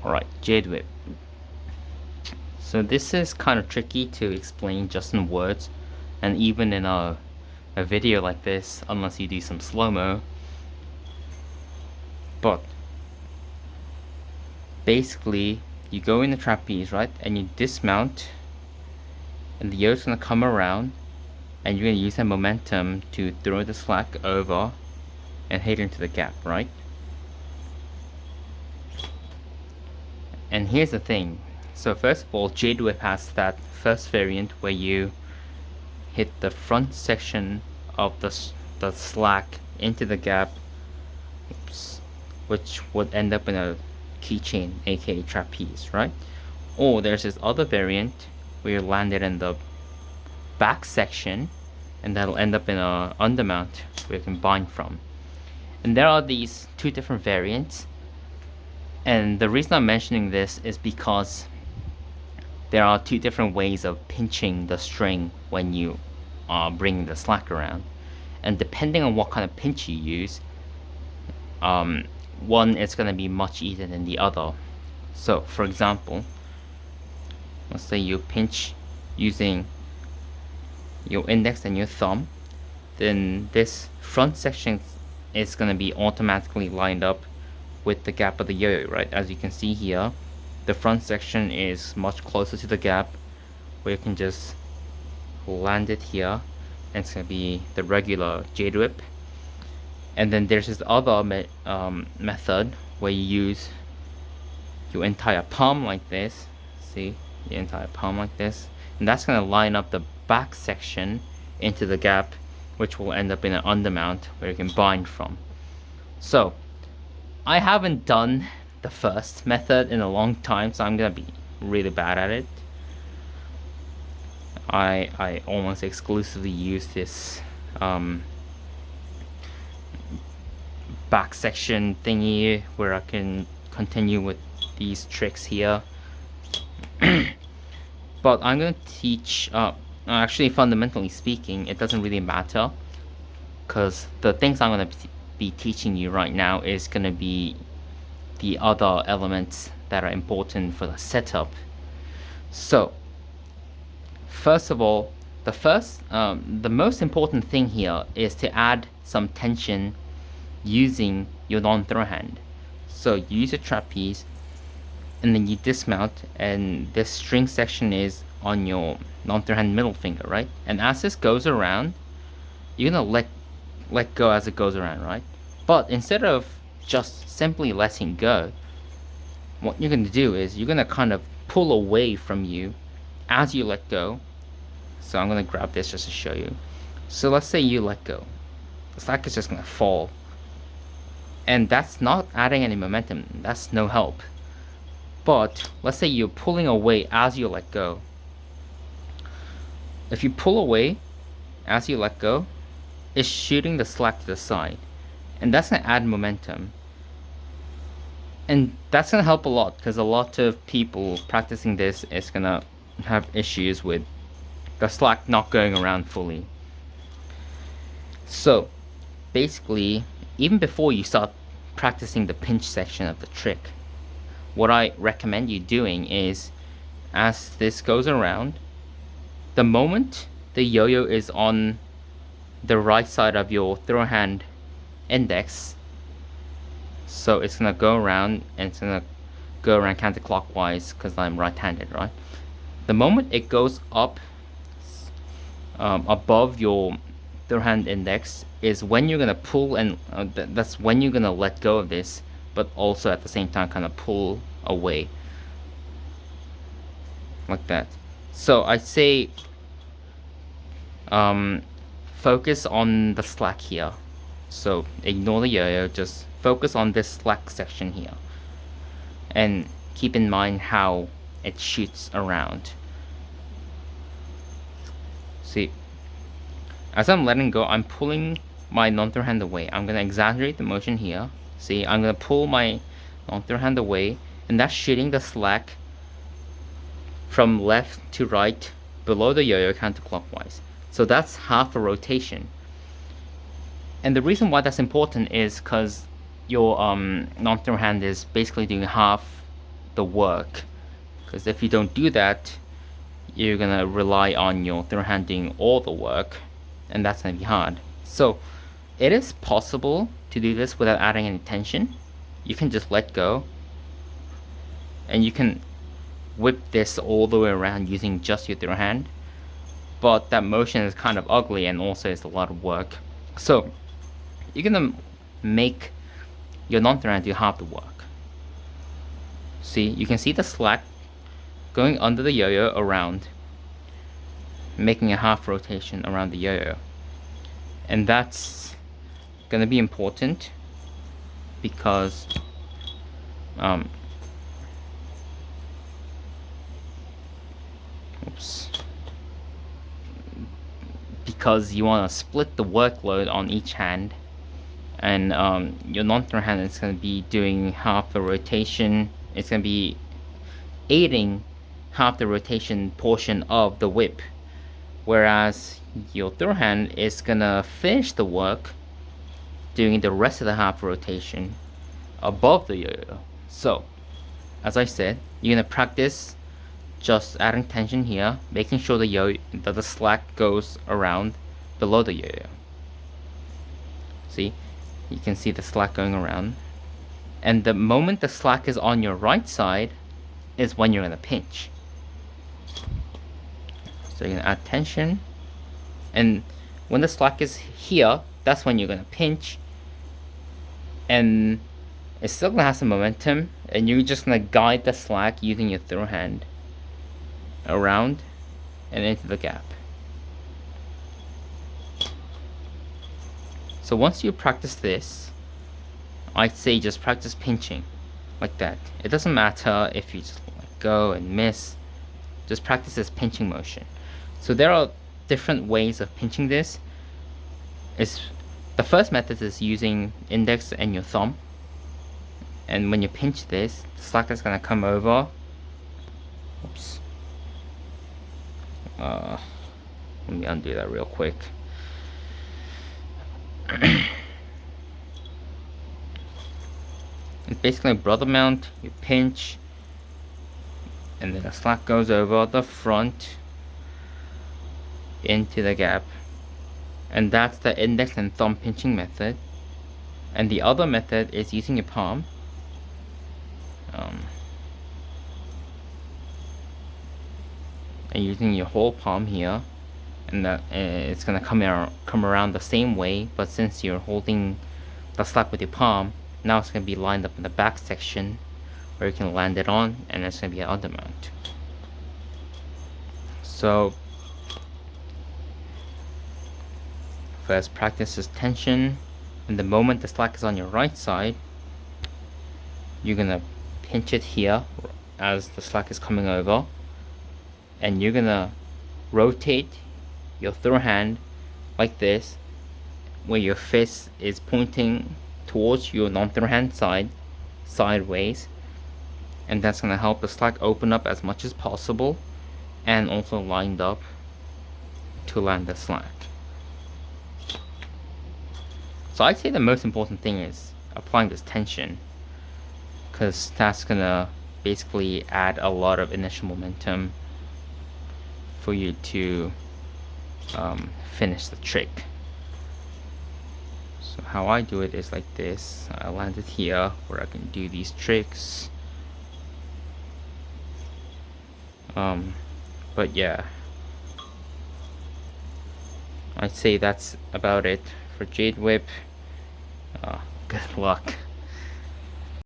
Alright, Jade whip. So this is kind of tricky to explain just in words, and even in a video like this, unless you do some slow-mo. But basically, you go in the trapeze, right, and you dismount, and the yoke's gonna come around, and you're gonna use that momentum to throw the slack over and hit into the gap, right? And here's the thing. So first of all, Jade whip has that first variant where you hit the front section of the slack into the gap, which would end up in a keychain, aka trapeze, right? Or there's this other variant where you land it in the back section, and that'll end up in a undermount where you can bind from. And there are these two different variants, and the reason I'm mentioning this is because there are two different ways of pinching the string when you are bringing the slack around, and depending on what kind of pinch you use, one is going to be much easier than the other. So for example, let's say you pinch using your index and your thumb, then this front section is going to be automatically lined up with the gap of the yo-yo, right? As you can see here, the front section is much closer to the gap, where you can just land it here, and it's going to be the regular Jade whip. And then there's this other method where you use your entire palm like this, see, the entire palm like this, and that's going to line up the back section into the gap, which will end up in an undermount where you can bind from. So I haven't done the first method in a long time, so I'm gonna be really bad at it. I almost exclusively use this back section thingy where I can continue with these tricks here. But I'm gonna teach, actually fundamentally speaking, it doesn't really matter, because the things I'm gonna be teaching you right now is gonna be the other elements that are important for the setup. So first of all, the most important thing here is to add some tension using your non-throw hand. So you use a trapeze, and then you dismount, and this string section is on your non-throw hand middle finger, right? And as this goes around, you're gonna let go as it goes around, right? But instead of just simply letting go, what you're gonna do is you're gonna kind of pull away from you as you let go. So I'm gonna grab this just to show you. So let's say you let go, the slack is just gonna fall, and that's not adding any momentum, that's no help. But let's say you're pulling away as you let go. If you pull away as you let go, it's shooting the slack to the side, and that's going to add momentum. And that's going to help a lot, because a lot of people practicing this is going to have issues with the slack not going around fully. So basically, even before you start practicing the pinch section of the trick, what I recommend you doing is, as this goes around, the moment the yo-yo is on the right side of your throw hand index, so it's gonna go around, and it's gonna go around counterclockwise because I'm right-handed, right? The moment it goes up above your throw hand index is when you're gonna pull, and that's when you're gonna let go of this, but also at the same time kind of pull away like that. So I say focus on the slack here, so ignore the yo-yo, just focus on this slack section here, and keep in mind how it shoots around. See, as I'm letting go, I'm pulling my non-throw hand away. I'm gonna exaggerate the motion here. See, I'm gonna pull my non-throw hand away, and that's shooting the slack from left to right below the yo-yo counterclockwise. So that's half a rotation. And the reason why that's important is because your non-throw hand is basically doing half the work. Because if you don't do that, you're gonna rely on your third hand doing all the work, and that's gonna be hard. So it is possible to do this without adding any tension. You can just let go, and you can whip this all the way around using just your third hand. But that motion is kind of ugly, and also it's a lot of work. So you're gonna make your non-third hand do half the work. See, you can see the slack going under the yo-yo around, making a half rotation around the yo-yo. And that's gonna be important because because you want to split the workload on each hand, and your non-third hand is going to be doing half the rotation. It's going to be aiding half the rotation portion of the whip, whereas your third hand is going to finish the work doing the rest of the half rotation above the yo-yo. So as I said, you're going to practice just adding tension here, making sure that the slack goes around below the yo-yo. See, you can see the slack going around, and the moment the slack is on your right side is when you're gonna pinch. So you're gonna add tension, and when the slack is here, that's when you're gonna pinch, and it's still gonna have some momentum, and you're just gonna guide the slack using your third hand around and into the gap. So once you practice this, I'd say just practice pinching like that. It doesn't matter if you just let go and miss, just practice this pinching motion. So there are different ways of pinching this. The first method is using index and your thumb, and when you pinch this, the slack is going to come over. Oops. Let me undo that real quick. It's basically a brother mount. You pinch, and then the slack goes over the front into the gap, and that's the index and thumb pinching method. And the other method is using your palm. And using your whole palm here, and that it's gonna come around the same way, but since you're holding the slack with your palm, now it's gonna be lined up in the back section where you can land it on, and it's gonna be an undermount. So first practice is tension, and the moment the slack is on your right side, you're gonna pinch it here as the slack is coming over, and you're gonna rotate your third hand like this, where your fist is pointing towards your non-third hand side, sideways, and that's gonna help the slack open up as much as possible, and also lined up to land the slack. So I'd say the most important thing is applying this tension, because that's gonna basically add a lot of initial momentum for you to finish the trick. So how I do it is like this. I land it here where I can do these tricks. But yeah, I'd say that's about it for Jade Whip. Good luck.